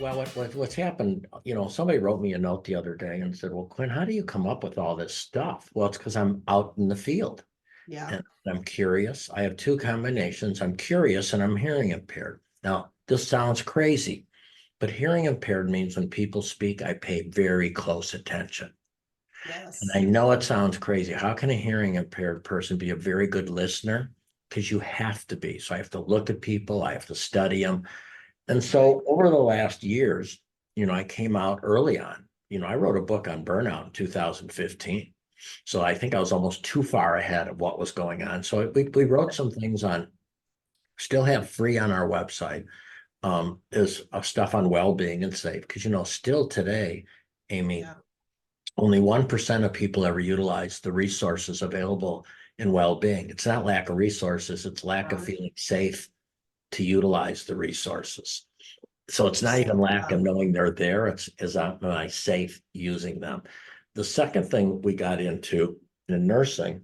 Well, what's happened, somebody wrote me a note the other day and said, well, Quint, how do you come up with all this stuff? Well, it's because I'm out in the field Yeah. and I'm curious. I have two combinations. I'm curious and I'm hearing impaired. Now, this sounds crazy, but hearing impaired means when people speak, I pay very close attention. And I Yes. know it sounds crazy. How can a hearing impaired person be a very good listener? Because you have to be. So I have to look at people, I have to study them. And so over the last years, I came out early on. I wrote a book on burnout in 2015. So I think I was almost too far ahead of what was going on. So we wrote some things on, still have free on our website, is stuff on well-being and safe. Because, still today, Amy, Yeah. only 1% of people ever utilize the resources available in well-being. It's not lack of resources, it's lack of feeling safe to utilize the resources. So it's not even lack of knowing they're there. It's am I safe using them? The second thing we got into in nursing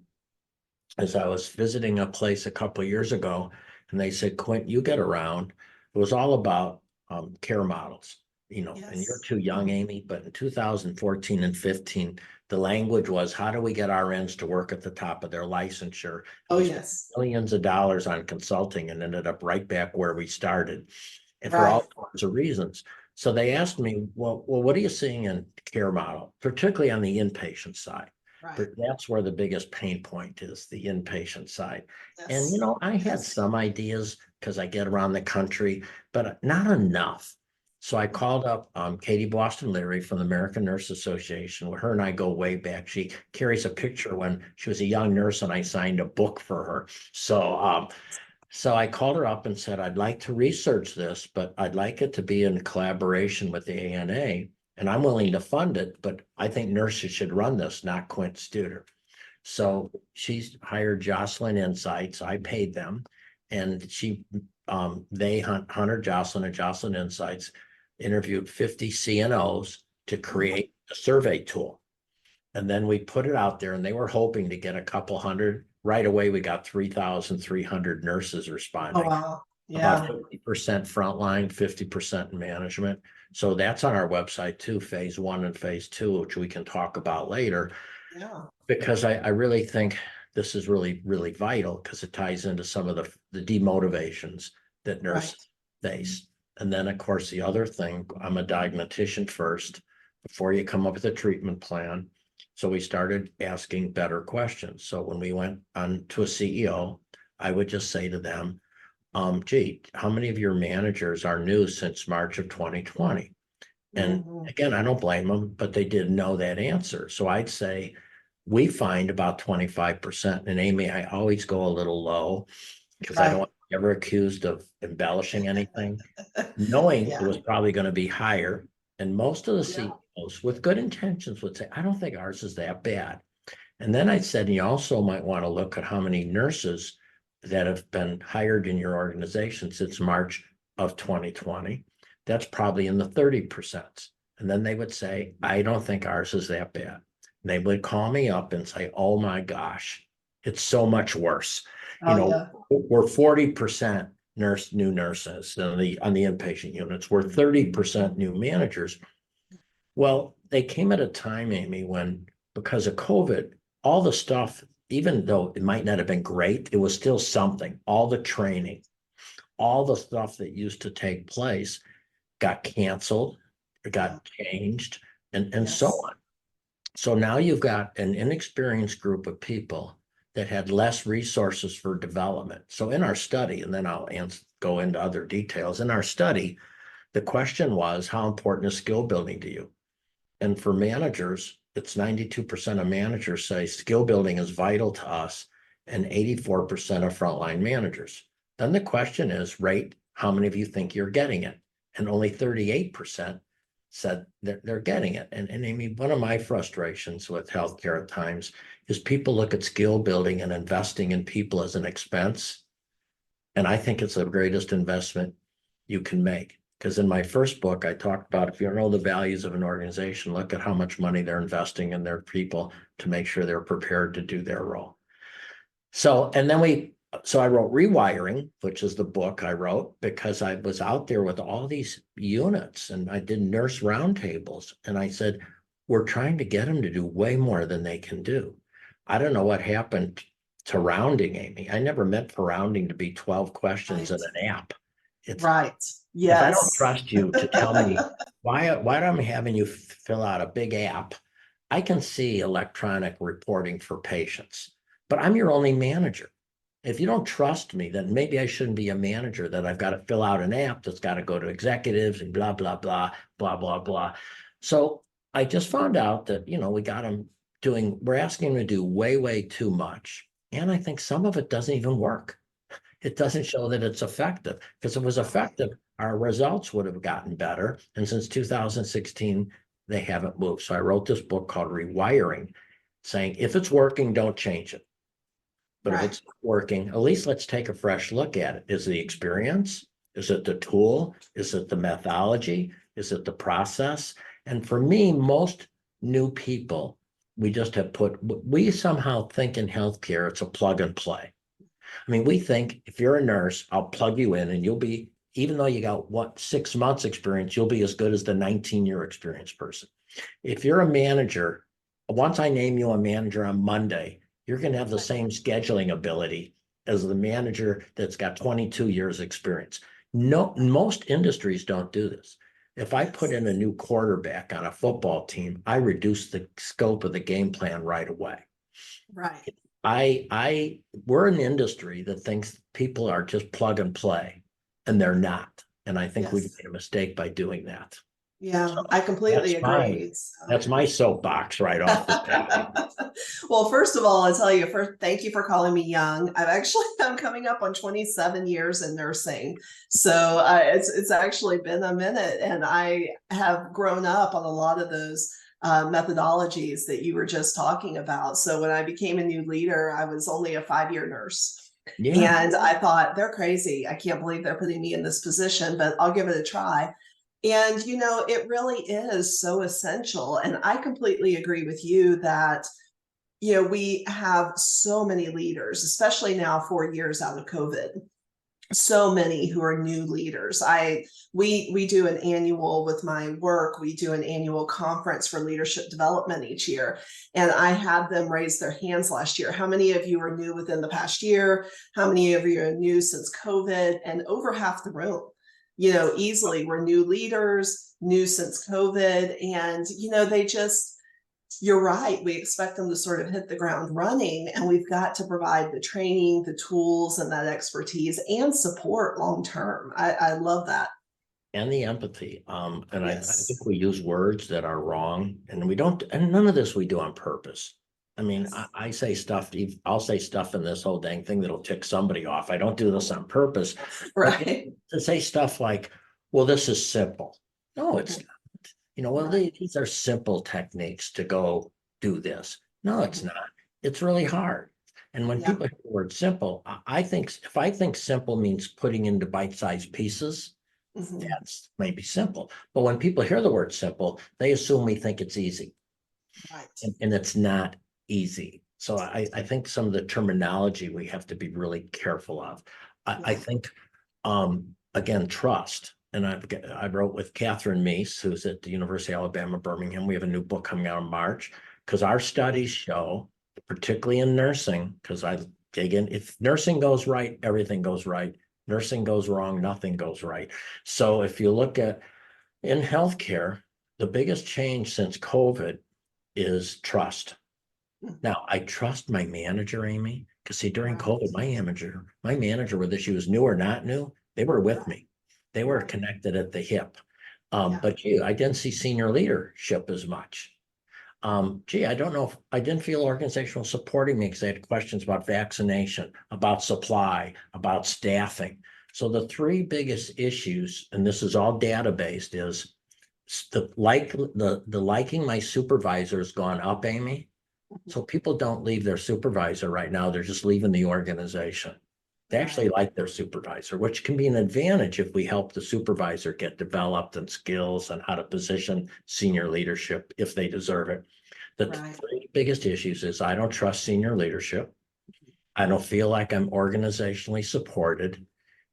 is I was visiting a place a couple of years ago, and they said, Quint, you get around. It was all about care models, and you're Yes. too young, Amy, but in 2014 and 15, the language was, how do we get RNs to work at the top of their licensure? Oh, We spent yes. millions of dollars on consulting and ended up right back where we started, and for Right. all sorts of reasons. So they asked me, well, what are you seeing in care model, particularly on the inpatient side? Right. But that's where the biggest pain point is, the inpatient side. And, Yes. I had some ideas because I get around the country, but not enough. So I called up Katie Boston Leary from the American Nurse Association. Her and I go way back. She carries a picture when she was a young nurse and I signed a book for her. So I called her up and said, I'd like to research this, but I'd like it to be in collaboration with the ANA, and I'm willing to fund it, but I think nurses should run this, not Quint Studer. So she's hired Jocelyn Insights. I paid them, and they Hunter Jocelyn and Jocelyn Insights interviewed 50 CNOs to create a survey tool. And then we put it out there, and they were hoping to get a couple hundred. Right away, we got 3,300 nurses Oh, responding, wow. about Yeah. 50% frontline, 50% in management. So that's on our website too, phase 1 and phase 2, which we can talk about later, Yeah. because I really think this is really, really vital because it ties into some of the demotivations that Right. nurses face. And then, of course, the other thing, I'm a diagnostician first before you come up with a treatment plan. So we started asking better questions. So when we went on to a CEO, I would just say to them, gee, how many of your managers are new since March of 2020? And Mhm. again, I don't blame them, but they didn't know that answer. So I'd say we find about 25%. And Amy, I always go a little low because I don't Right. want to be ever accused of embellishing anything, knowing it Yeah. was probably going to be higher. And most of the Yeah. CEOs with good intentions would say, I don't think ours is that bad. And then I said, you also might want to look at how many nurses that have been hired in your organization since March of 2020. That's probably in the 30%. And then they would say, I don't think ours is that bad. And they would call me up and say, oh my gosh, it's so much worse. Oh, yeah. We're 40% new nurses on the inpatient units. We're 30% new managers. Well, they came at a time, Amy, when because of COVID, all the stuff, even though it might not have been great, it was still something. All the training, all the stuff that used to take place got canceled, it Yeah. got changed, and so Yes. on. So now you've got an inexperienced group of people that had less resources for development. So in our study, and then I'll go into other details, in our study, the question was, how important is skill building to you? And for managers, it's 92% of managers say skill building is vital to us, and 84% of frontline managers. Then the question is, rate how many of you think you're getting it? And only 38% said they're getting it. And Amy, one of my frustrations with healthcare at times is people look at skill building and investing in people as an expense. And I think it's the greatest investment you can make. Because in my first book, I talked about if you know the values of an organization, look at how much money they're investing in their people to make sure they're prepared to do their role. So, and then we so I wrote Rewiring, which is the book I wrote because I was out there with all these units and I did nurse roundtables. And I said, we're trying to get them to do way more than they can do. I don't know what happened to rounding, Amy. I never meant for rounding to be 12 questions in an app. It's Right. if I don't Yes. trust you to tell me why am I having you fill out a big app? I can see electronic reporting for patients, but I'm your only manager. If you don't trust me, then maybe I shouldn't be a manager, that I've got to fill out an app that's got to go to executives and blah, blah, blah, blah, blah, blah. So I just found out that, we got them we're asking them to do way, way too much. And I think some of it doesn't even work. It doesn't show that it's effective, because if it was effective, our results would have gotten better. And since 2016, they haven't moved. So I wrote this book called Rewiring, saying if it's working, don't change it. But if it's working, at least let's take a fresh look at it. Is the experience? Is it the tool? Is it the methodology? Is it the process? And for me, most new people, we somehow think in healthcare, it's a plug and play. I mean, we think if you're a nurse, I'll plug you in and you'll be, even though you got 6 months experience, you'll be as good as the 19-year experienced person. If you're a manager, once I name you a manager on Monday, you're going to have the same scheduling ability as the manager that's got 22 years experience. No, most industries don't do this. If I put in a new quarterback on a football team, I reduce the scope of the game plan right away. Right. We're an industry that thinks people are just plug and play, and they're not. And I think we've made a mistake by doing that. Yeah, So I completely agree. that's my soapbox right off the bat. Well, first of all, I'll tell you first, thank you for calling me young. I'm coming up on 27 years in nursing. So it's actually been a minute, and I have grown up on a lot of those methodologies that you were just talking about. So when I became a new leader, I was only a 5-year nurse. Yeah. And I thought, they're crazy. I can't believe they're putting me in this position, but I'll give it a try. And, it really is so essential. And I completely agree with you that, we have so many leaders, especially now 4 years out of COVID, so many who are new leaders. We do an annual with my work. We do an annual conference for leadership development each year. And I had them raise their hands last year. How many of you are new within the past year? How many of you are new since COVID? And over half the room, easily were new leaders, new since COVID. And, you're right. We expect them to sort of hit the ground running, and we've got to provide the training, the tools, and that expertise and support long term. I love that. And the empathy. And I Yes. think we use words that are wrong, and we don't, and none of this we do on purpose. I mean, I say stuff, I'll say stuff in this whole dang thing that'll tick somebody off. I don't do this on purpose. Right. To say stuff like, well, this is simple. No, it's not. Well, these are simple techniques to go do this. No, it's not. It's really hard. And when people hear the word simple, I think if I think simple means putting into bite-sized pieces, that's maybe simple. But when people hear the word simple, they assume we think it's easy. Right. And it's not easy. So I think some of the terminology we have to be really careful of. I think, again, trust. And I wrote with Katherine Meese, who's at the University of Alabama, Birmingham. We have a new book coming out in March, because our studies show, particularly in nursing, because I dig in, if nursing goes right, everything goes right. Nursing goes wrong, nothing goes right. So if you look at in healthcare, the biggest change since COVID is trust. Now, I trust my manager, Amy, because see, during COVID, my manager, whether she was new or not new, they were with me. They were connected at the hip. But I didn't see senior leadership as much. I don't know if I didn't feel organizational supporting me, because they had questions about vaccination, about supply, about staffing. So the 3 biggest issues, and this is all data-based, is the liking my supervisor has gone up, Amy. So people don't leave their supervisor right now. They're just leaving the organization. They actually like their supervisor, which can be an advantage if we help the supervisor get developed and skills on how to position senior leadership if they deserve it. The 3 biggest issues is I don't trust senior leadership. I don't feel like I'm organizationally supported.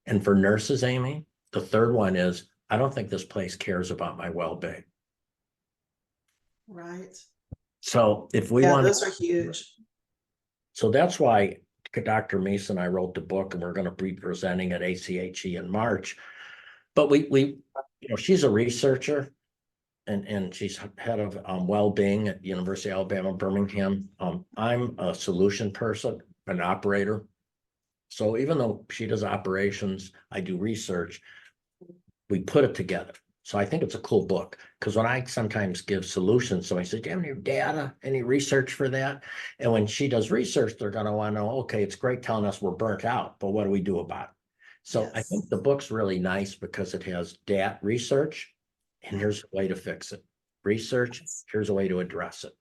And for nurses, Amy, the third one is, I don't think this place cares about my well-being. Right. So if we Yeah, want those to, are huge. so that's why Dr. Meese and I wrote the book, and we're going to be presenting at ACHE in March. But she's a researcher, and she's head of well-being at University of Alabama, Birmingham. I'm a solution person, an operator. So even though she does operations, I do research, we put it together. So I think it's a cool book, because when I sometimes give solutions, somebody says, do you have any data, any research for that? And when she does research, they're going to want to know, okay, it's great telling us we're burnt out, but what do we do about it? So I Yes. think the book's really nice because it has data research, and here's a way to fix it. Research, here's a way to address it.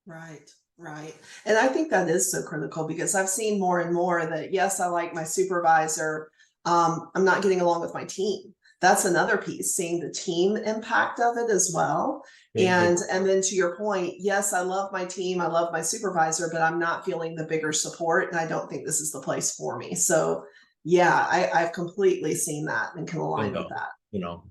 Right, right. And I think that is so critical, because I've seen more and more that, yes, I like my supervisor. I'm not getting along with my team. That's another piece, seeing the team impact of it as well. And then to your point, yes, I love my team, I love my supervisor, but I'm not feeling the bigger support, and I don't think this is the place for me. So yeah, I've completely seen that and can align with that.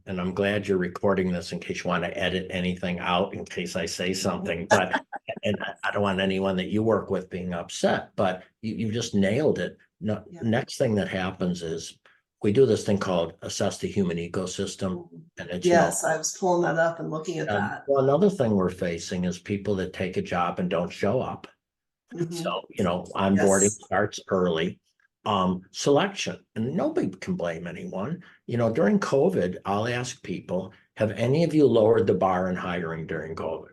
And I'm glad you're recording this in case you want to edit anything out in case I say something, but and I don't want anyone that you work with being upset, but you just nailed it. No, Yeah. Next thing that happens is we do this thing called assess the human ecosystem. And it's, Yes, I was pulling that up and looking at that. well, another thing we're facing is people that take a job and don't show up. So, onboarding starts early. Selection, and nobody can blame anyone. During COVID, I'll ask people, have any of you lowered the bar in hiring during COVID?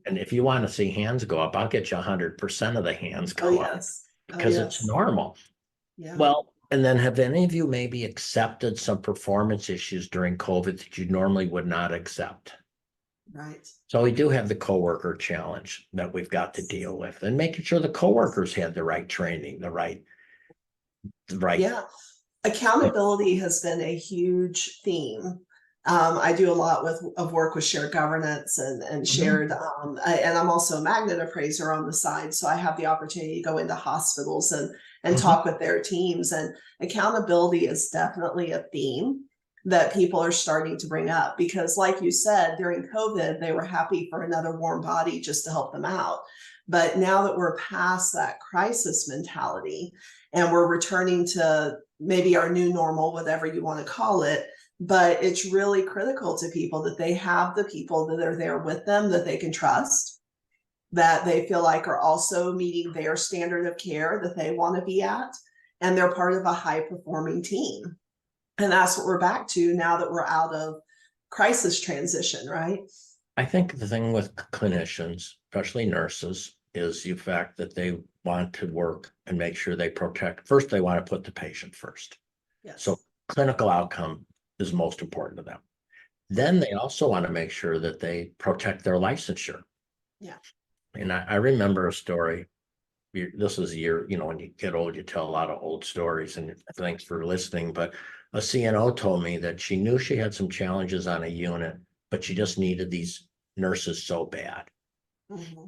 And if you want to see hands go up, I'll get you 100% of the hands Oh, go up yes. Oh, because it's yes. normal. Yeah. Well, and then have any of you maybe accepted some performance issues during COVID that you normally would not accept? Right. So we do have the coworker challenge that we've got to deal with, and making sure the coworkers had the right training, Yeah. Accountability has been a huge theme. I do a lot of work with shared governance and shared, and I'm also a magnet appraiser on the side. So I have the opportunity to go into hospitals and talk with their teams, and accountability is definitely a theme that people are starting to bring up, because like you said, during COVID, they were happy for another warm body just to help them out. But now that we're past that crisis mentality and we're returning to maybe our new normal, whatever you want to call it, but it's really critical to people that they have the people that are there with them that they can trust, that they feel like are also meeting their standard of care that they want to be at, and they're part of a high performing team. And that's what we're back to now that we're out of crisis transition, right? I think the thing with clinicians, especially nurses, is the fact that they want to work and make sure they protect. First, they want to put the patient first. Yes. So clinical outcome is most important to them. Then they also want to make sure that they protect their licensure. Yeah. And I remember a story. This was a year, when you get old, you tell a lot of old stories, and thanks for listening. But a CNO told me that she knew she had some challenges on a unit, but she just needed these nurses so bad.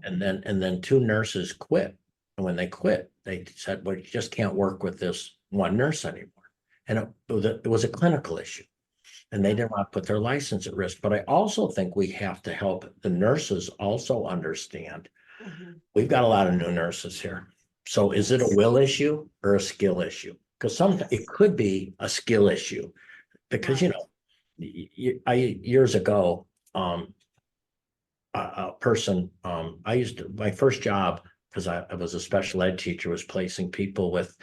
And then two nurses quit. And when they quit, they said, well, you just can't work with this one nurse anymore. And it was a clinical issue. And they didn't want to put their license at risk. But I also think we have to help the nurses also understand we've got a lot of new nurses here. So is it a will issue or a skill issue? Because sometimes it could be a skill issue. Because, years ago, a person, my first job, because I was a special ed teacher, was placing people with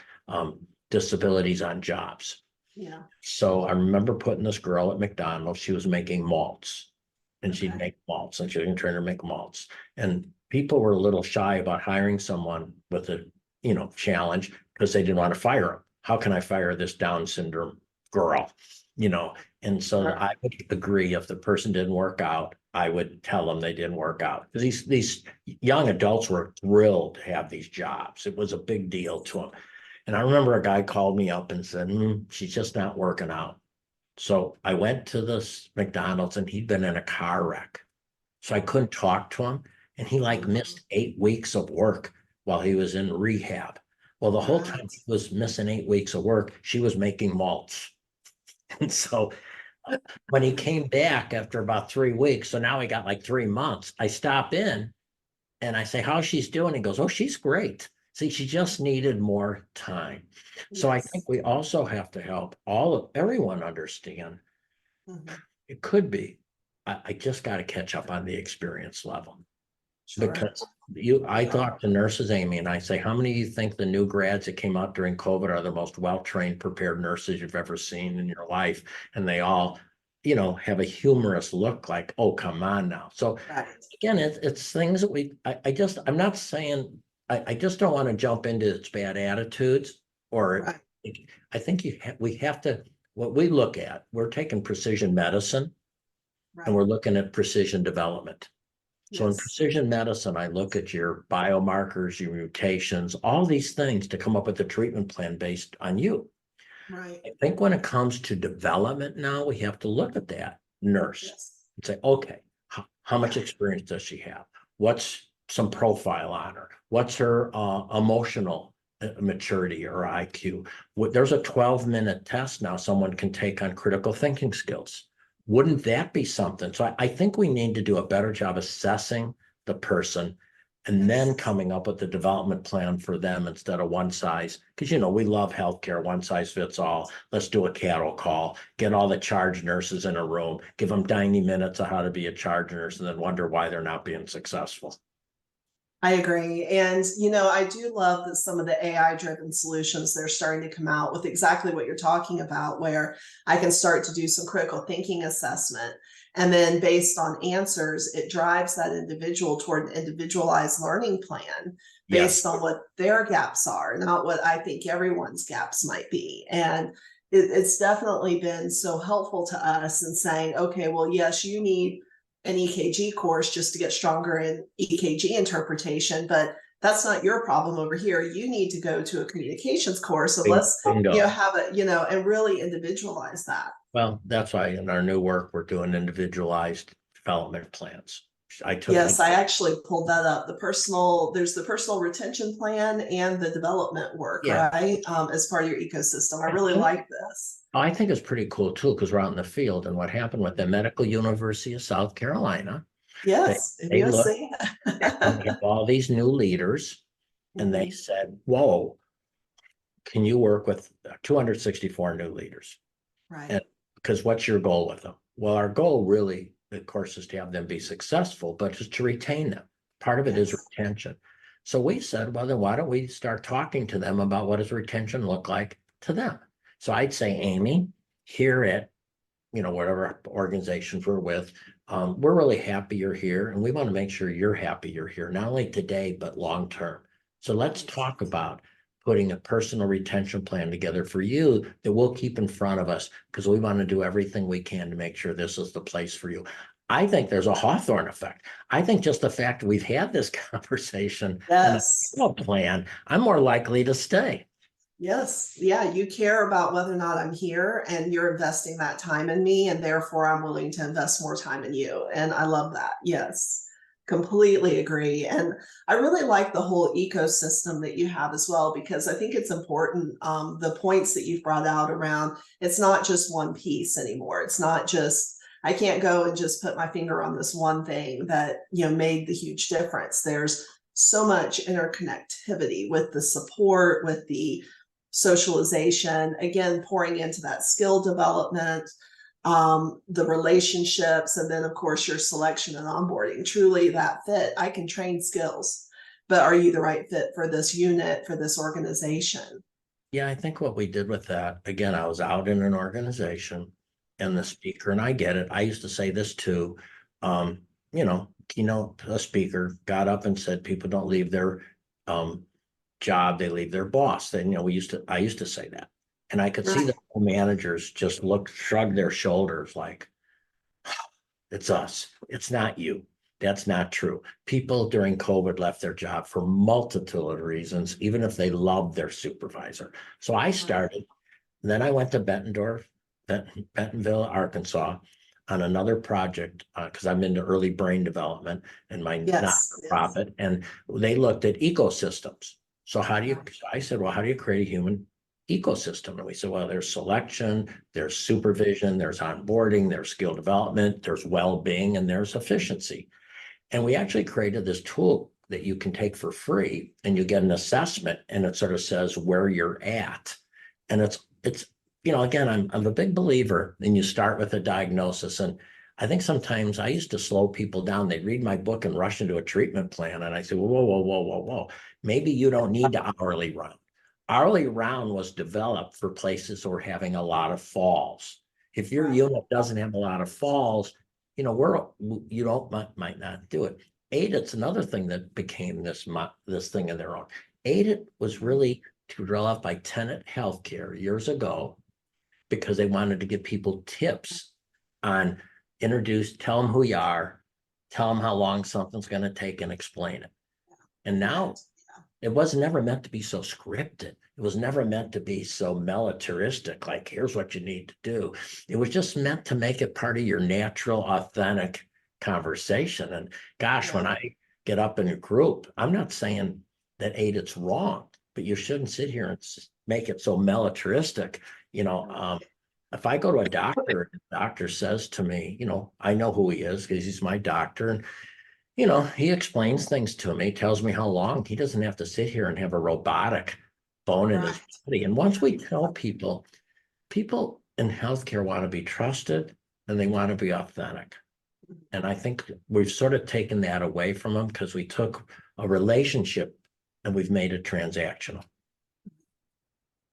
disabilities on jobs. Yeah. So I remember putting this girl at McDonald's. She was making malts, and she'd make malts, and she was train her to make malts. And people were a little shy about hiring someone with a challenge, because they didn't want to fire them. How can I fire this Down syndrome girl? And so I would agree, if the person didn't work out, I would tell them they didn't work out. Because these young adults were thrilled to have these jobs. It was a big deal to them. And I remember a guy called me up and said, she's just not working out. So I went to this McDonald's, and he'd been in a car wreck. So I couldn't talk to him. And he missed 8 weeks of work while he was in rehab. Well, the whole time Right. he was missing 8 weeks of work, she was making malts. And so when he came back after about 3 weeks, so now he got like 3 months, I stop in and I say, how's she's doing? He goes, oh, she's great. See, she just needed more time. So I Yes. think we also have to help everyone understand Mhm. it could be. I just got to catch up on the experience level. Sure. Because I Yeah. talk to nurses, Amy, and I say, how many of you think the new grads that came out during COVID are the most well-trained, prepared nurses you've ever seen in your life? And they all, have a humorous look like, oh, come on now. So Right. again, it's things that I'm not saying, I just don't want to jump into its bad attitudes or Right. I think we have to, what we look at, we're taking precision medicine and Right. we're looking at precision development. So in Yes. precision medicine, I look at your biomarkers, your mutations, all these things to come up with a treatment plan based on you. Right. I think when it comes to development now, we have to look at that nurse Yes. and say, okay, how much experience does she have? What's some profile on her? What's her emotional maturity or IQ? There's a 12-minute test now someone can take on critical thinking skills. Wouldn't that be something? So I think we need to do a better job assessing the person and then Yes. coming up with the development plan for them instead of one size. Because, we love healthcare, one size fits all. Let's do a cattle call, get all the charge nurses in a room, give them 90 minutes of how to be a charge nurse, and then wonder why they're not being successful. I agree. And, I do love that some of the AI driven solutions they're starting to come out with exactly what you're talking about, where I can start to do some critical thinking assessment. And then based on answers, it drives that individual toward an individualized learning plan Yes. based on what their gaps are, not what I think everyone's gaps might be. And it's definitely been so helpful to us in saying, okay, well, yes, you need an EKG course just to get stronger in EKG interpretation, but that's not your problem over here. You need to go to a communications course. So let's, Bingo. have it, and really individualize that. Well, that's why in our new work, we're doing individualized development plans. I took, Yes, I actually pulled that up. There's the personal retention plan and the development work, yeah, right? As part of your ecosystem. I really like this. I think it's pretty cool too, because we're out in the field. And what happened with the Medical University of South Carolina, they, Yes, they looked MSE. and we have all these new leaders, and they Mhm. said, whoa, can you work with 264 new leaders? Right. And because what's your goal with them? Well, our goal really, of course, is to have them be successful, but just to retain them. Part of it is Yes. retention. So we said, well, then why don't we start talking to them about what does retention look like to them? So I'd say, Amy, here at, whatever organizations we're with, we're really happy you're here, and we want to make sure you're happy you're here, not only today, but long term. So let's Right. talk about putting a personal retention plan together for you that we'll keep in front of us, because we want to do everything we can to make sure this is the place for you. I think there's a Hawthorne effect. I think just the fact that we've had this conversation and Yes. a plan, I'm more likely to stay. Yes. Yeah. You care about whether or not I'm here and you're investing that time in me. And therefore, I'm willing to invest more time in you. And I love that. Yes. Completely agree. And I really like the whole ecosystem that you have as well, because I think it's important. The points that you've brought out around it's not just one piece anymore. It's not just, I can't go and just put my finger on this one thing that, made the huge difference. There's so much interconnectivity with the support, with the socialization, again, pouring into that skill development, the relationships, and then, of course, your selection and onboarding. Truly, that fit. I can train skills, but are you the right fit for this unit, for this organization? Yeah, I think what we did with that, again, I was out in an organization and the speaker, and I get it. I used to say this too. Keynote, a speaker got up and said people don't leave their job, they leave their boss. Then, I used to say that. And I could see the Right. managers just shrug their shoulders like, it's us. It's not you. That's not true. People during COVID left their job for multitude of reasons, even if they loved their supervisor. So I started, then I went to Bentonville, Arkansas on another project because I'm into early brain development in my Yes. Yes. nonprofit. And they looked at ecosystems. So I said, well, how do you create a human ecosystem? And we said, well, there's selection, there's supervision, there's onboarding, there's skill development, there's well-being, and there's efficiency. And we actually created this tool that you can take for free, and you get an assessment, and it sort of says where you're at. And it's again, I'm a big believer, and you start with a diagnosis. And I think sometimes I used to slow people down. They'd read my book and rush into a treatment plan. And I said, whoa, whoa, whoa, whoa, whoa. Maybe you don't need to hourly round. Hourly round was developed for places who are having a lot of falls. If your unit doesn't have a lot of falls, you might not do it. AIDIT's another thing that became this thing in their own. AIDIT was really developed by Tenet Healthcare years ago because they wanted to give people tips on tell them who you are, tell them how long something's going to take, and explain it. And now it was never meant to be so scripted. It was never meant to be so militaristic, like here's what you need to do. It was just meant to make it part of your natural, authentic conversation. And gosh, when I get up in a group, I'm not saying that AIDIT's wrong, but you shouldn't sit here and make it so militaristic. If I go to a doctor, the doctor says to me, I know who he is because he's my doctor. And he explains things to me, tells me how long. He doesn't have to sit here and have a robotic bone in his body. And once we tell people in healthcare want to be trusted and they want to be authentic. And I think we've sort of taken that away from them because we took a relationship and we've made it transactional.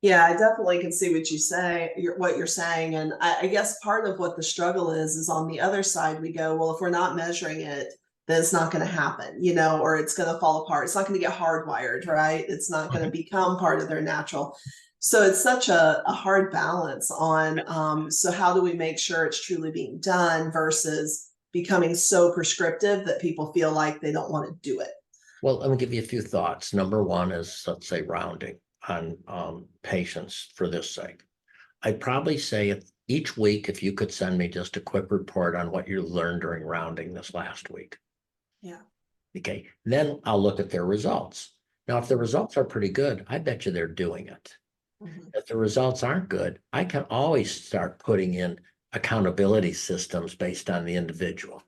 Yeah, I definitely can see what you're saying. And I guess part of what the struggle is on the other side, we go, well, if we're not measuring it, then it's not going to happen, or it's going to fall apart. It's not going to get hardwired, right? It's not going to become part of their natural. So it's such a hard balance on, so how do we make sure it's truly being done versus becoming so prescriptive that people feel like they don't want to do it? Well, let me give you a few thoughts. Number one is, let's say, rounding on patients for this sake. I'd probably say each week, if you could send me just a quick report on what you learned during rounding this last week. Yeah. Okay. Then I'll look at their results. Now, if the results are pretty good, I bet you they're doing it. Mm-hmm. If the results aren't good, I can always start putting in accountability systems based on the individual.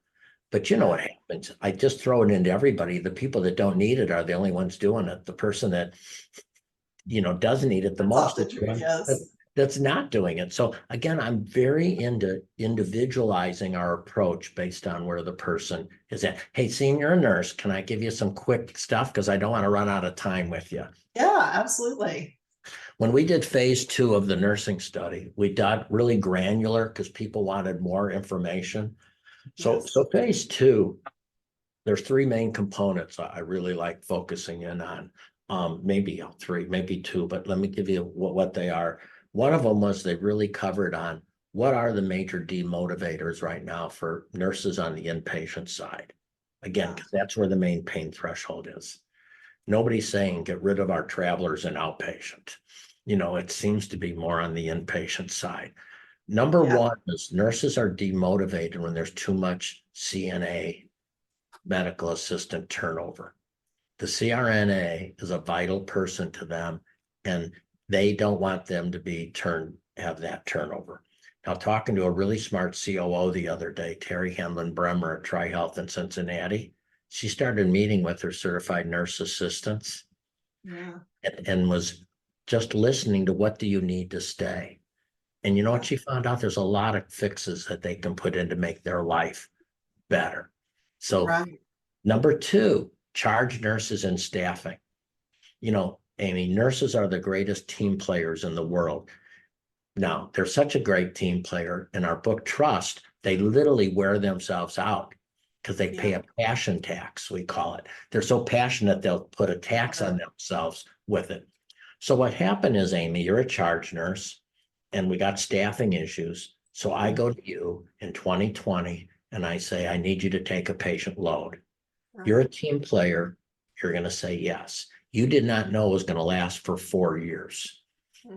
But you know what happens? I just throw it into everybody. The people that don't need it are the only ones doing it. The person that doesn't need it the most, that's not doing it. So again, I'm very into individualizing our approach based on where the person is at. Hey, senior nurse, can I give you some quick stuff? Because I don't want to run out of time with you. Yeah, absolutely. When we did phase 2 of the nursing study, we got really granular because people wanted more information. So phase 2, there's 3 main components I really like focusing in on. Maybe 3, maybe 2, but let me give you what they are. One of them was they really covered on what are the major demotivators right now for nurses on the inpatient side. Again, because that's where the main pain threshold is. Nobody's saying get rid of our travelers in outpatient. It seems to be more on the inpatient side. Number one is nurses are demotivated when there's too much CNA, medical assistant turnover. The CRNA is a vital person to them, and they don't want them to have that turnover. Now, talking to a really smart COO the other day, Terry Henlin Bremer at TriHealth in Cincinnati, she started meeting with her certified nurse assistants and was just listening to what do you need to stay. And you know what she found out? There's a lot of fixes that they can put in to make their life better. So number 2, charge nurses and staffing. Amy, nurses are the greatest team players in the world. Now, they're such a great team player. In our book, Trust, they literally wear themselves out because they pay a passion tax, we call it. They're so passionate, they'll put a tax on themselves with it. So what happened is, Amy, you're a charge nurse, and we got staffing issues. So I go to you in 2020, and I say, I need you to take a patient load. You're a team player. You're going to say yes. You did not know it was going to last for 4 years.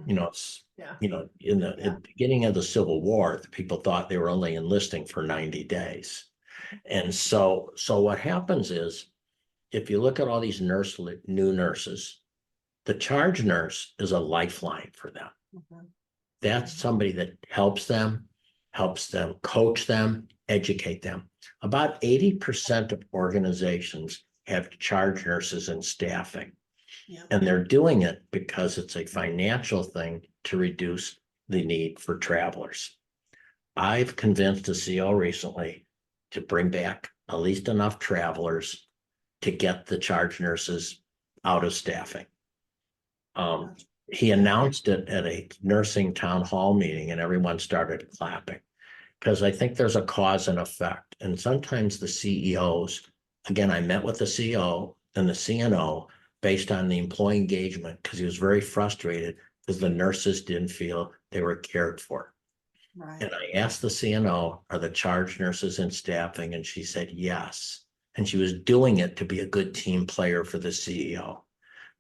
In the beginning of the Civil War, the people thought they were only enlisting for 90 days. And so what happens is, if you look at all these new nurses, The charge nurse is a lifeline for them. Mhm. That's somebody that helps them coach them, educate them. About 80% of organizations have charge nurses in staffing. Yeah. And they're doing it because it's a financial thing to reduce the need for travelers. I've convinced the CEO recently to bring back at least enough travelers to get the charge nurses out of staffing. He announced it at a nursing town hall meeting and everyone started clapping because I think there's a cause and effect. And sometimes the CEOs, again, I met with the CEO and the CNO based on the employee engagement because he was very frustrated because the nurses didn't feel they were cared for. Right. And I asked the CNO, are the charge nurses in staffing? And she said, yes. And she was doing it to be a good team player for the CEO.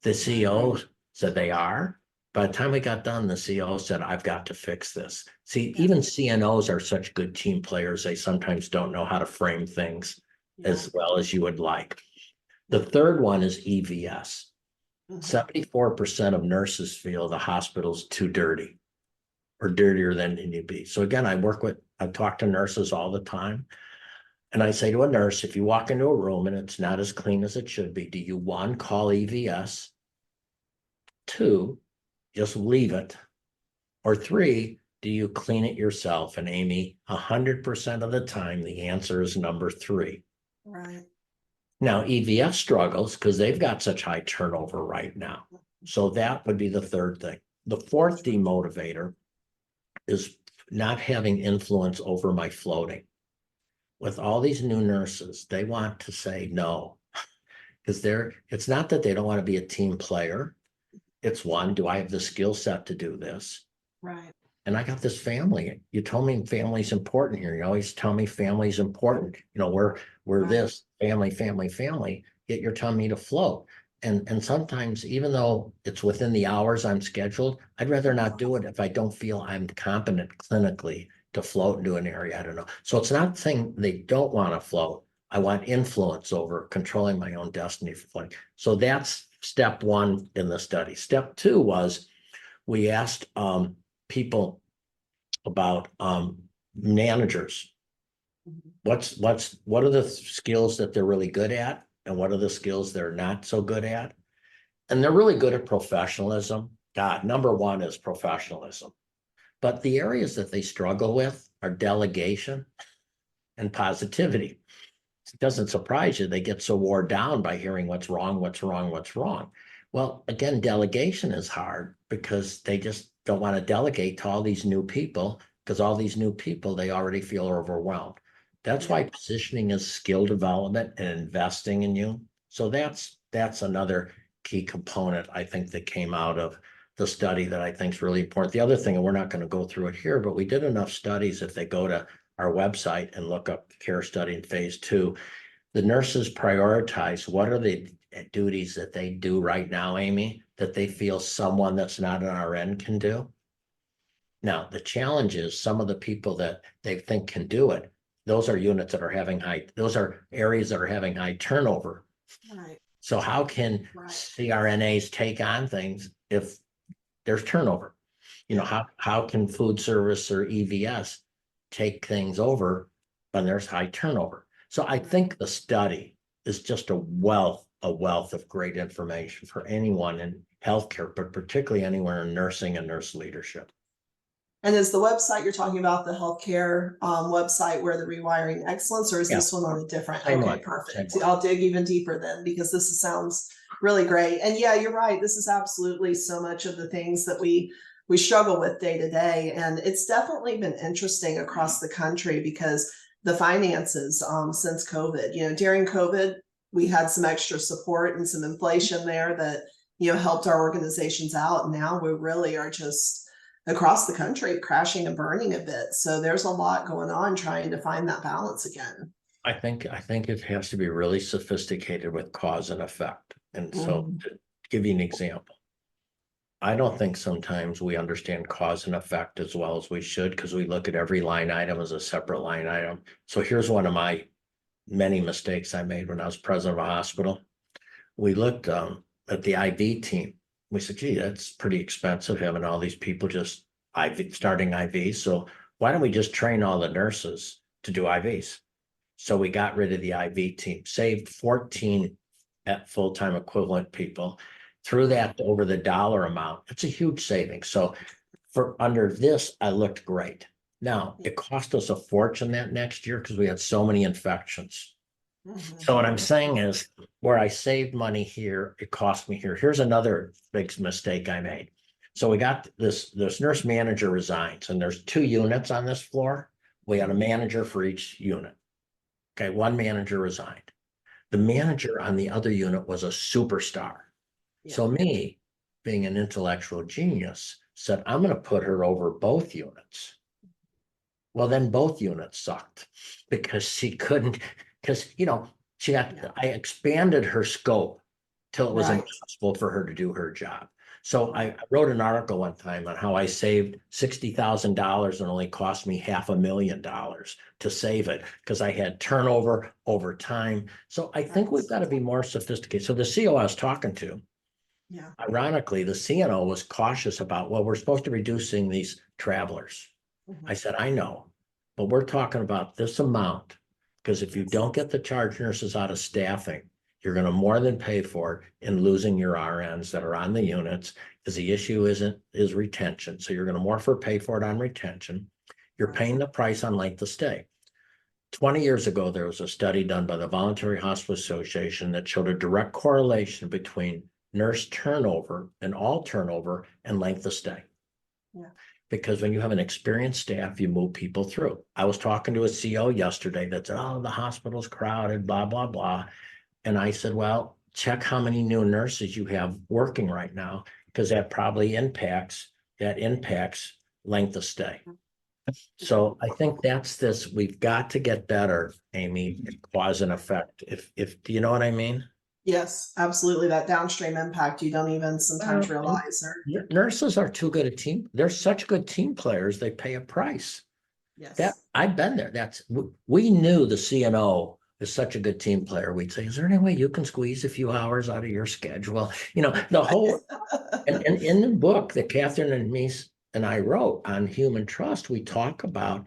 The CEO said they are. By the time we got done, the CEO said, I've got to fix this. See, even CNOs are such good team players. They sometimes don't know how to frame things as well as you would like. The third one is EVS. 74% of nurses feel the hospital's too dirty or dirtier than it need to be. So again, I talk to nurses all the time. And I say to a nurse, if you walk into a room and it's not as clean as it should be, do you one, call EVS? Two, just leave it. Or three, do you clean it yourself? And Amy, 100% of the time, the answer is number three. Right. Now, EVS struggles because they've got such high turnover right now. So that would be the third thing. The fourth demotivator is not having influence over my floating. With all these new nurses, they want to say no because it's not that they don't want to be a team player. It's one, do I have the skill set to do this? Right. And I got this family. You told me family's important here. You always tell me family's important. You know, we're this family, yet you're telling me to float. And sometimes, even though it's within the hours I'm scheduled, I'd rather not do it if I don't feel I'm competent clinically to float into an area. I don't know. So it's not saying they don't want to float. I want influence over controlling my own destiny for floating. So that's step one in the study. Step two was we asked people about managers. What are the skills that they're really good at and what are the skills they're not so good at? And they're really good at professionalism. God, number one is professionalism. But the areas that they struggle with are delegation and positivity. It doesn't surprise you. They get so wore down by hearing what's wrong. Well, again, delegation is hard because they just don't want to delegate to all these new people because all these new people, they already feel overwhelmed. That's why positioning is skill development and investing in you. So that's another key component, I think, that came out of the study that I think is really important. The other thing, and we're not going to go through it here, but we did enough studies. If they go to our website and look up care study in phase 2, the nurses prioritize what are the duties that they do right now, Amy, that they feel someone that's not an RN can do. Now, the challenge is some of the people that they think can do it, those are units that are having those are areas that are having high turnover. Right. So how can CRNAs take on things if there's turnover? You know, how can food service or EVS take things over when there's high turnover? So I think the study is just a wealth of great information for anyone in healthcare, but particularly anyone in nursing and nurse leadership. And is the website you're talking about the healthcare website where the Rewiring Excellence, or is this one on a different? Same Okay, one, perfect. same one. I'll dig even deeper then because this sounds really great. And yeah, you're right. This is absolutely so much of the things that we struggle with day to day. And it's definitely been interesting across the country because the finances since COVID, you know, during COVID, we had some extra support and some inflation there that, you know, helped our organizations out. And now we really are just across the country crashing and burning a bit. So there's a lot going on trying to find that balance again. I think it has to be really sophisticated with cause and effect. And so to give you an example, I don't think sometimes we understand cause and effect as well as we should because we look at every line item as a separate line item. So here's one of my many mistakes I made when I was president of a hospital. We looked at the IV team. we said, gee, that's pretty expensive having all these people just starting IVs. So why don't we just train all the nurses to do IVs? So we got rid of the IV team, saved 14 at full-time equivalent people, threw that over the dollar amount. It's a huge saving. So for under this, I looked great. Now, it cost us a fortune that next year because we had so many infections. So what I'm saying is where I saved money here, it cost me here. Here's another big mistake I made. So we got this nurse manager resigns, and there's 2 units on this floor. We had a manager for each unit. Okay, 1 manager resigned. The manager on the other unit was a superstar. So me, being an intellectual genius, said, I'm going to put her over both units. Well, then both units sucked because she couldn't, because, I expanded her scope till it was impossible for her to do her job. So I wrote an article one time on how I saved $60,000 and only cost me $500,000 to save it because I had turnover over time. So I think we've got to be more sophisticated. So the CO I was talking to, ironically, the CNO was cautious about, well, we're supposed to be reducing these travelers. I said, I know, but we're talking about this amount because if you don't get the charge nurses out of staffing, you're going to more than pay for it in losing your RNs that are on the units because the issue is retention. So you're going to more for pay for it on retention. You're paying the price on length of stay. 20 years ago, there was a study done by the Voluntary Hospital Association that showed a direct correlation between nurse turnover and all turnover and length of stay. Because when you have an experienced staff, you move people through. I was talking to a CO yesterday that said, oh, the hospital's crowded, blah, blah, blah. And I said, well, check how many new nurses you have working right now, because that probably impacts length of stay. So I think that's this. We've got to get better, Amy, cause and effect. If do you know what I mean? Yes, absolutely. That downstream impact you don't even sometimes realize. Nurses are too good a team. They're such good team players. They pay a price. That I've been there. We knew the CNO is such a good team player. We'd say, is there any way you can squeeze a few hours out of your schedule? The whole and in the book that Katherine and Meese and I wrote on human trust, we talk about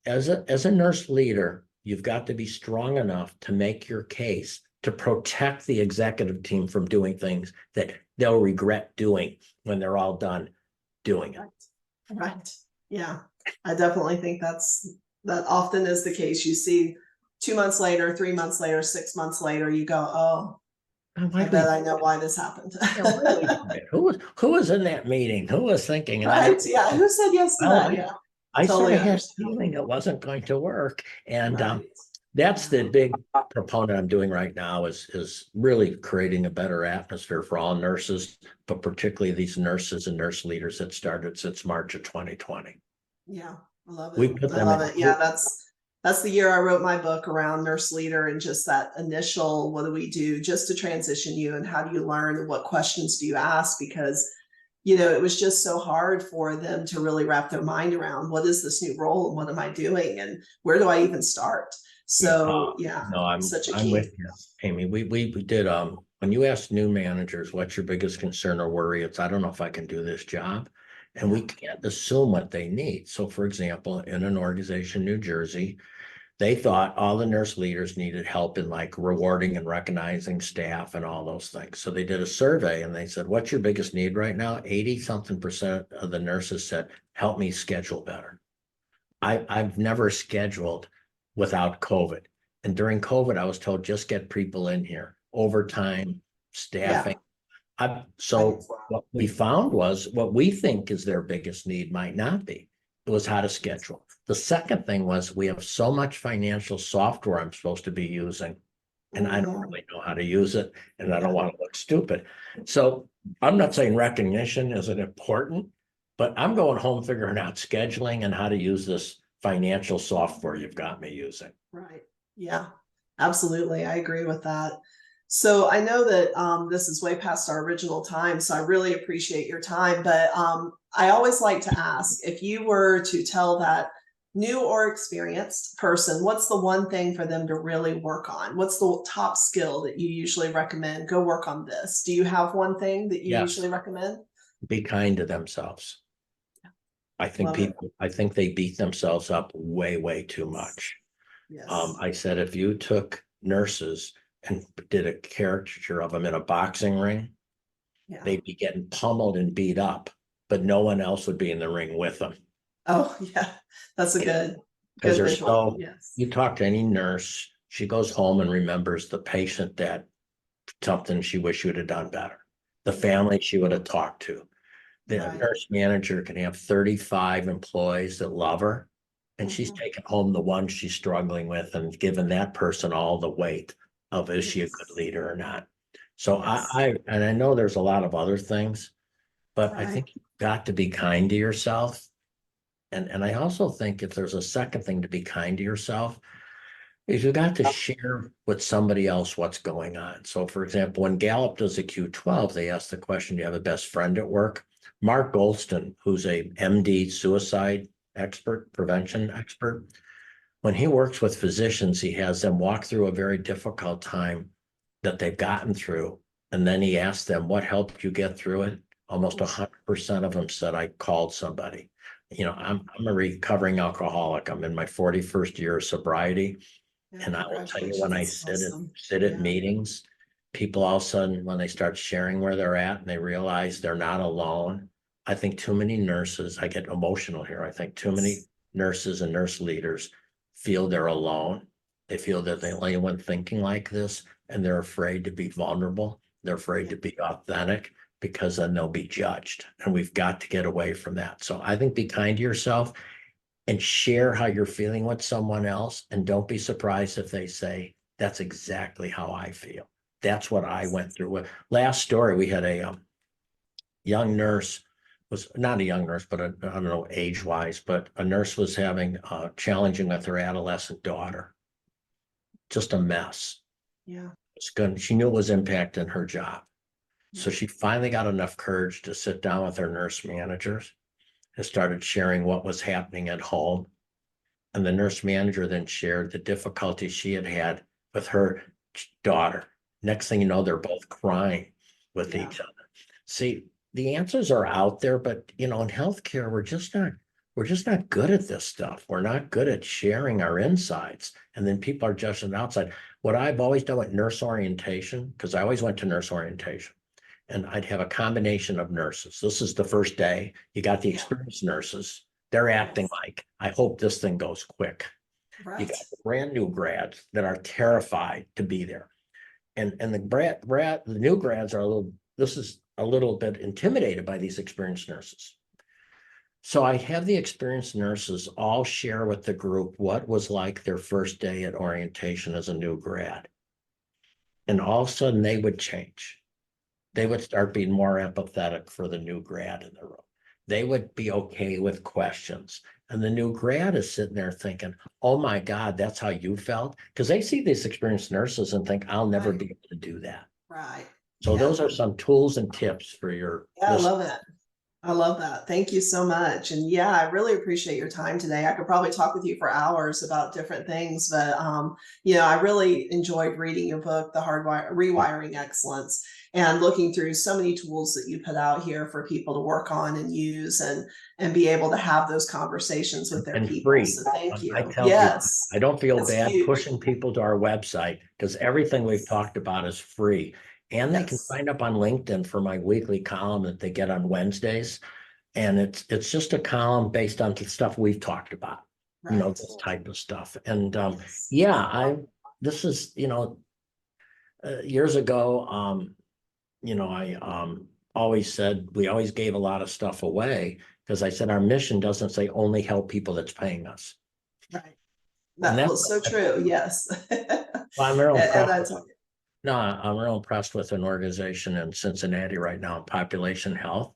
as a nurse leader, you've got to be strong enough to make your case to protect the executive team from doing things that they'll regret doing when they're all done doing it. Right. Yeah. I definitely think that often is the case. You see 2 months later, 3 months later, 6 months later, you go, oh, I bet I know why this happened. Who was in that meeting? Who was thinking? Right. Yeah. Who said yes to that? I sort of had a feeling it wasn't going to work. And that's the big proponent I'm doing right now is really creating a better atmosphere for all nurses, but particularly these nurses and nurse leaders that started since March of 2020. Yeah, I love it. I love it. Yeah, that's the year I wrote my book around nurse leader and just that initial, what do we do just to transition you and how do you learn and what questions do you ask? Because it was just so hard for them to really wrap their mind around what is this new role and what am I doing and where do I even start? So I'm with you, Amy. We did when you ask new managers what's your biggest concern or worry, it's I don't know if I can do this job. And we can't assume what they need. So for example, in an organization, New Jersey, they thought all the nurse leaders needed help in like rewarding and recognizing staff and all those things. So they did a survey and they said, what's your biggest need right now? 80-something% of the nurses said, help me schedule better. I've never scheduled without COVID. And during COVID, I was told, just get people in here, overtime, staffing. So what we found was what we think is their biggest need might not be. It was how to schedule. The second thing was we have so much financial software I'm supposed to be using, and I don't really know how to use it, and I don't want to look stupid. So I'm not saying recognition isn't important, but I'm going home figuring out scheduling and how to use this financial software you've got me using. Right. Yeah, absolutely. I agree with that. So I know that this is way past our original time, so I really appreciate your time. But I always like to ask if you were to tell that new or experienced person, what's the one thing for them to really work on? What's the top skill that you usually recommend? Go work on this. Do you have one thing that you Yes. usually recommend? Be kind to themselves. I think I think they beat themselves up way, way too much. Yes. I said, if you took nurses and did a caricature of them in a boxing ring, Yeah. they'd be getting pummeled and beat up, but no one else would be in the ring with them. Oh, yeah. That's a good Because visual. Yes. you talk to any nurse, she goes home and remembers the patient that something she wished she would have done better, the family she would have talked to. The Right. nurse manager can have 35 employees that love her, and she's taking home the one she's struggling with and giving that person all the weight of, is she a good leader or not? So Yes. I know there's a lot of other things, but I Right. think you've got to be kind to yourself. And I also think if there's a second thing to be kind to yourself, is you got to share with somebody else what's going on. So for example, when Gallup does a Q12, they ask the question, do you have a best friend at work? Mark Goldston, who's a MD suicide expert, prevention expert, when he works with physicians, he has them walk through a very difficult time that they've gotten through. And then he asks them, what helped you get through it? Almost 100% of them said, I called somebody. You know, I'm a recovering alcoholic. I'm in my 41st year of sobriety. Yeah, And I will tell you, when I sit at meetings, people all of a sudden, when they start sharing where they're at and they realize they're not alone. I think too many nurses, I get emotional here. I think too many nurses and nurse leaders feel they're alone. They feel that they're the only one thinking like this, and they're afraid to be vulnerable. They're afraid to be authentic because then they'll be judged. And we've got to get away from that. So I think be kind to yourself and share how you're feeling with someone else. And don't be surprised if they say, that's exactly how I feel. That's what I went through. Last story, we had a young nurse, was not a young nurse, but I don't know age wise, but a nurse was having challenging with her adolescent daughter. Just a mess. Yeah. It's good. She knew it was impacting her job. So she finally got enough courage to sit down with her nurse managers and started sharing what was happening at home. And the nurse manager then shared the difficulty she had had with her daughter. Next thing you know, they're both crying with each other. See, the answers are out there, but you know, in healthcare, we're just not good at this stuff. We're not good at sharing our insights. And then people are judging outside. What I've always done with nurse orientation, because I always went to nurse orientation, and I'd have a combination of nurses. This is the first day. You got the experienced nurses. They're acting like, I hope this thing goes quick. You got the brand new grads that are terrified to be there. And the new grads are this is a little bit intimidated by these experienced nurses. So I have the experienced nurses all share with the group what was like their first day at orientation as a new grad. And all of a sudden they would change. They would start being more empathetic for the new grad in the room. They would be okay with questions. And the new grad is sitting there thinking, oh my God, that's how you felt? Because they see these experienced nurses and think, I'll never be able to do that. Right. So those are some tools and tips for your I love it. I love that. Thank you so much. And yeah, I really appreciate your time today. I could probably talk with you for hours about different things, but you know, I really enjoyed reading your book, Rewiring Excellence, and looking through so many tools that you put out here for people to work on and use and be able to have those conversations with their people. Free. So thank you. I tell people, I don't feel bad pushing people to our website because everything we've talked about is free. And they can sign up on LinkedIn for my weekly column that they get on Wednesdays. And it's just a column based on the stuff we've talked about, you know, this type of stuff. And this is, you know, years ago, you know, I always said, we always gave a lot of stuff away because I said, our mission doesn't say only help people that's paying us. Right. That was so true. Yes. Well, I'm real impressed. No, I'm real impressed with an organization in Cincinnati right now, Population Health,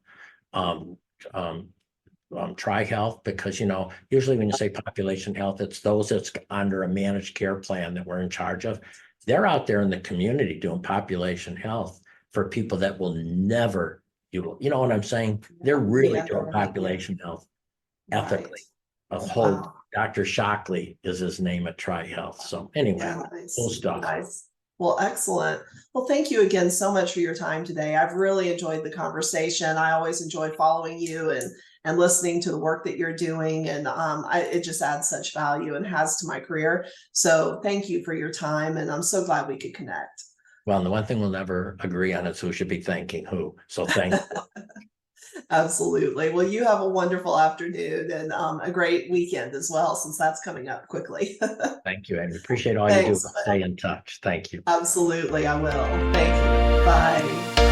Tri Health, because, you know, usually when you say population health, it's those that's under a managed care plan that we're in charge of. They're out there in the community doing population health for people that will never, you know what I'm saying? They're really doing population health ethically. Dr. Shockley is his name at Tri-Health. So anyway, Yeah, nice. cool stuff. Nice. Well, excellent. Well, thank you again so much for your time today. I've really enjoyed the conversation. I always enjoy following you and listening to the work that you're doing. And it just adds such value and has to my career. So thank you for your time. And I'm so glad we could connect. Well, the one thing we'll never agree on is who should be thanking who. So thank you. Absolutely. Well, you have a wonderful afternoon and a great weekend as well, since that's coming up quickly. Thank you, Amy. Appreciate all you do. Thanks. Stay in touch. Thank you. Absolutely, I will. Thank you. Bye.